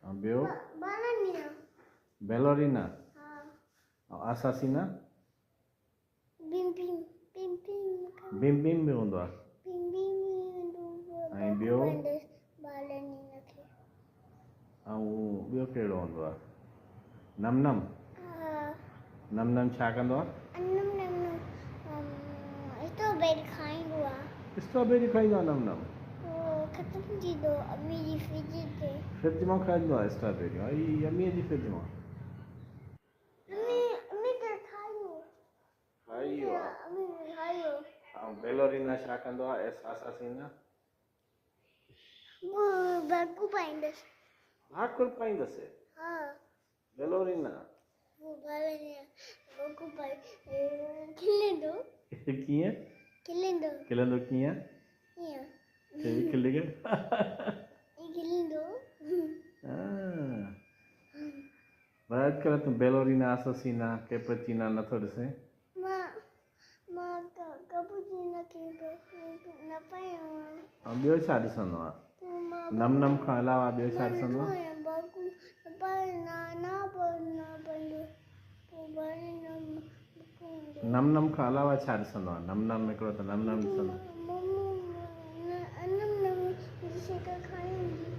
ॿियो ballerina बेलोरीना ha आसासीना bim bim bim bim बिम बिम बि हूंदो आहे bim bim ऐं ॿियो ballerina ke ऐं ॿियो कहिड़ो हूंदो आहे नम नम ha नम नम छा कंदो आहे annam nam strawberry खाईंदो आहे स्ट्रॉबेरी खाईंदो आहे नम नम ख़तम थी वियो अम्मी जी फ्रिज ते फ्रिज मां खाईंदो आहे स्ट्रॉबेरी आई अमीअ जी फ्रिज मां अम्मी त खायो खाई वियो आहे अम्मी खायो ऐं बेलोरीना छा कंदो आहे आसासीना वो बैगू पाईंदसि भाकुर पाईंदसि हा बेलोरीना वो ballerina बैगू पाई खिलंदो कीअं खिलंदो खिलंदो कीअं ईअं चई खिल के खिलंदो पर अॼुकल्ह तूं बेलोरीना आसासीना कैपचिना नथो ॾिसे मां कैपुचिनो खे न पायां ऐं ॿियो छा ॾिसंदो आहे नम नम खां अलावा ॿियो छा ॾिसंदो आहे नम नम खां अलावा छा ॾिसंदो आहे नम नम हिकिड़ो त नम नम ॾिसंदो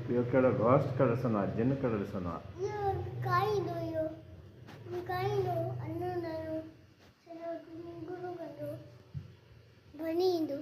ॿियो कहिड़ो घोस्ट कहिड़ो ॾिसंदो आहे जिन कहिड़ो ॾिसंदो आहे भणी ईंदो